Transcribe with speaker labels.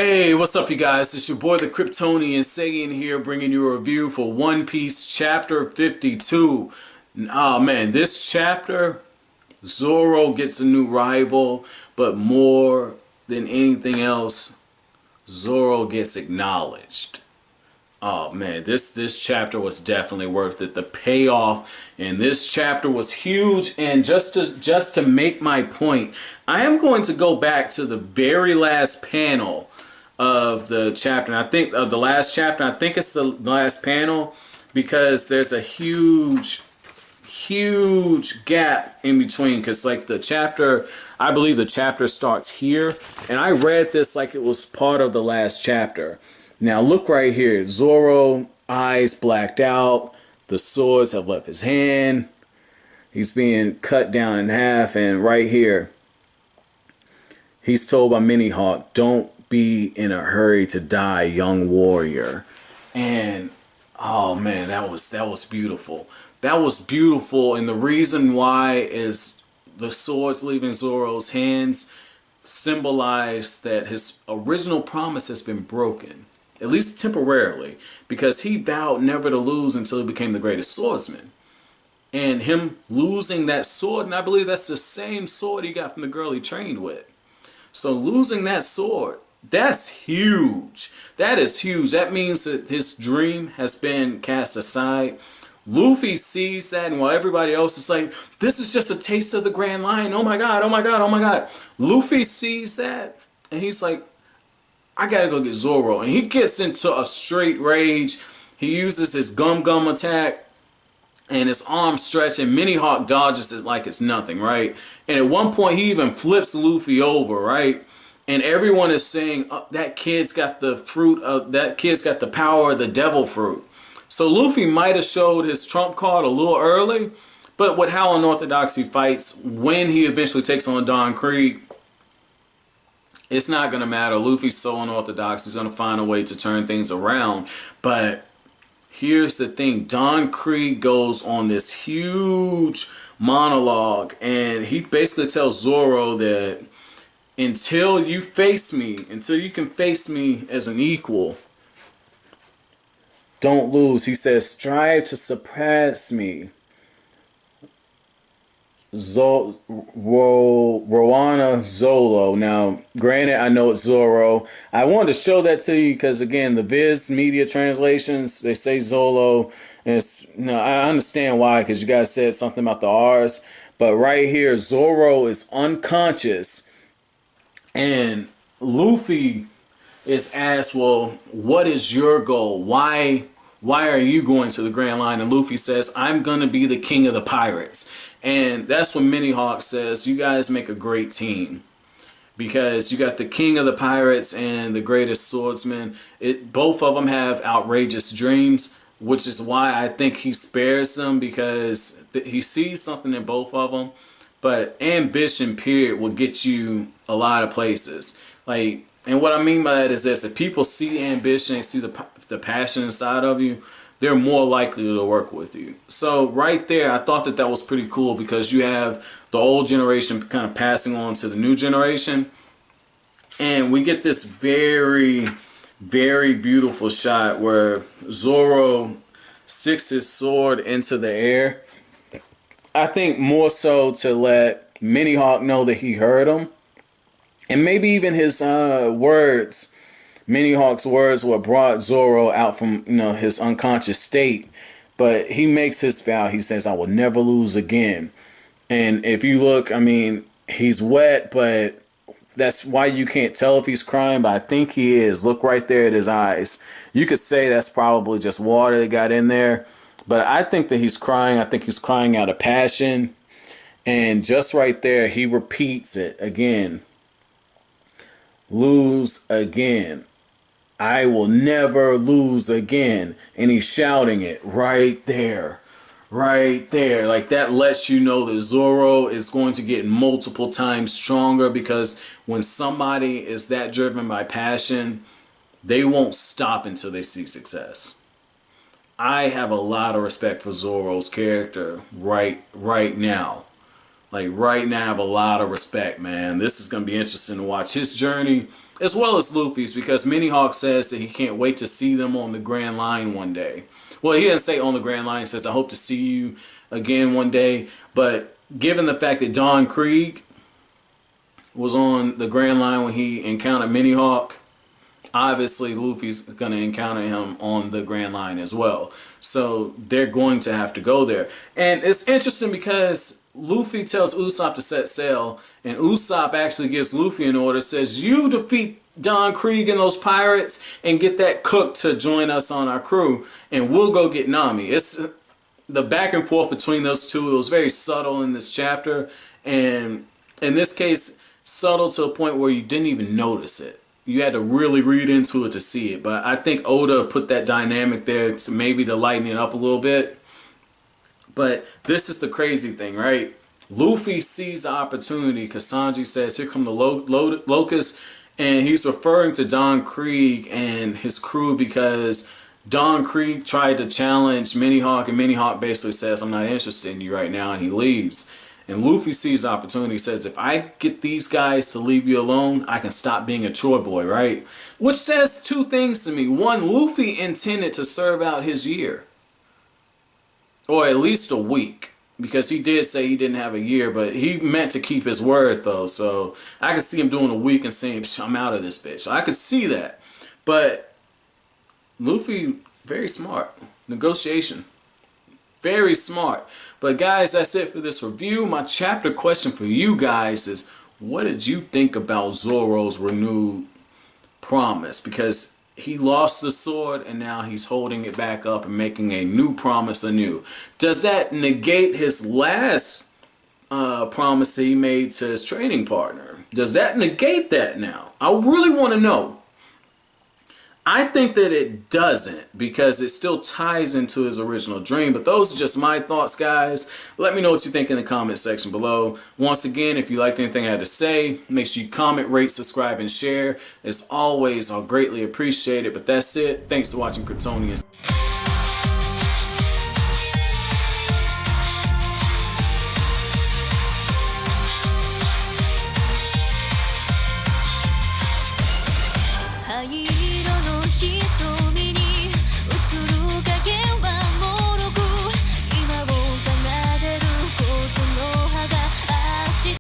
Speaker 1: Hey, what's up, you guys? It's your boy, the Kryptonian, Saiyan here, bringing you a review for One Piece Chapter 52. Oh man, this chapter, Zoro gets a new rival, but more than anything else, Zoro gets acknowledged. Oh man, this chapter was definitely worth it. The payoff in this chapter was huge, and just to make my point, I am going to go back to the very last panel of the chapter. And I think of the last chapter, I think it's the last panel because there's a huge gap in between, because like the chapter, I believe the chapter starts here, and I read this like it was part of the last chapter. Now look right here, Zoro, eyes blacked out, the swords have left his hand, he's being cut down in half, and right here he's told by Mihawk, don't be in a hurry to die, young warrior. And oh man, that was beautiful. That was beautiful, and the reason why is the swords leaving Zoro's hands symbolize that his original promise has been broken, at least temporarily, because he vowed never to lose until he became the greatest swordsman. And him losing that sword, and I believe that's the same sword he got from the girl he trained with. So losing that sword, that's huge. That is huge. That means that his dream has been cast aside. Luffy sees that, and while everybody else is like, this is just a taste of the Grand Line. Oh my God, oh my God, oh my God. Luffy sees that, and he's like, I gotta go get Zoro. And he gets into a straight rage. He uses his gum attack, and his arm stretch, and Mihawk dodges it like it's nothing, right? And at one point, he even flips Luffy over, right? And everyone is saying, oh, that kid's got the fruit of, that kid's got the power of the devil fruit. So Luffy might have showed his trump card a little early, but with how unorthodox he fights, when he eventually takes on Don Krieg, it's not going to matter. Luffy's so unorthodox, he's going to find a way to turn things around. But here's the thing, Don Krieg goes on this huge monologue, and he basically tells Zoro that until you can face me as an equal, don't lose. He says, strive to surpass me. Roronoa Zoro. Now, granted, I know it's Zoro. I wanted to show that to you because, again, the Viz media translations, they say Zolo. And it's, I understand why, because you guys said something about the R's. But right here, Zoro is unconscious. And Luffy is asked, well, what is your goal? Why are you going to the Grand Line? And Luffy says, I'm going to be the king of the pirates. And that's when Mihawk says, you guys make a great team. Because you got the king of the pirates and the greatest swordsman. Both of them have outrageous dreams, which is why I think he spares them, because he sees something in both of them. But ambition, period, will get you a lot of places. Like, and what I mean by that is this: if people see ambition and see the passion inside of you, they're more likely to work with you. So right there, I thought that was pretty cool, because you have the old generation kind of passing on to the new generation. And we get this very, very beautiful shot where Zoro sticks his sword into the air. I think more so to let Mihawk know that he heard him. And maybe even his words, Mihawk's words, what brought Zoro out from, his unconscious state. But he makes his vow. He says, I will never lose again. And if you look, I mean, he's wet, but that's why you can't tell if he's crying, but I think he is. Look right there at his eyes. You could say that's probably just water that got in there. But I think that he's crying. I think he's crying out of passion. And just right there, he repeats it again. Lose again. I will never lose again. And he's shouting it right there. Right there. Like, that lets you know that Zoro is going to get multiple times stronger, because when somebody is that driven by passion, they won't stop until they see success. I have a lot of respect for Zoro's character right now. Like right now, I have a lot of respect, man. This is going to be interesting to watch his journey as well as Luffy's, because Mihawk says that he can't wait to see them on the Grand Line one day. Well, he didn't say on the Grand Line. He says, I hope to see you again one day. But given the fact that Don Krieg was on the Grand Line when he encountered Mihawk, obviously Luffy's going to encounter him on the Grand Line as well. So they're going to have to go there. And it's interesting because Luffy tells Usopp to set sail, and Usopp actually gives Luffy an order, says, you defeat Don Krieg and those pirates and get that cook to join us on our crew, and we'll go get Nami. It's the back and forth between those two. It was very subtle in this chapter, and in this case, subtle to a point where you didn't even notice it. You had to really read into it to see it. But I think Oda put that dynamic there to maybe to lighten it up a little bit. But this is the crazy thing, right? Luffy sees the opportunity because Sanji says, here come the locusts. And he's referring to Don Krieg and his crew because Don Krieg tried to challenge Mihawk, and Mihawk basically says, I'm not interested in you right now, and he leaves. And Luffy sees the opportunity, says, if I get these guys to leave you alone, I can stop being a chore boy, right? Which says two things to me. One, Luffy intended to serve out his year. Or at least a week. Because he did say he didn't have a year, but he meant to keep his word, though. So I could see him doing a week and saying, I'm out of this bitch. I could see that. But Luffy, very smart. Negotiation. Very smart. But guys, that's it for this review. My chapter question for you guys is, what did you think about Zoro's renewed promise? Because he lost the sword and now he's holding it back up and making a new promise anew. Does that negate his last promise that he made to his trading partner? Does that negate that now? I really want to know. I think that it doesn't, because it still ties into his original dream. But those are just my thoughts, guys. Let me know what you think in the comment section below. Once again, if you liked anything I had to say, make sure you comment, rate, subscribe, and share. As always, I'll greatly appreciate it. But that's it. Thanks for watching, Kryptonians.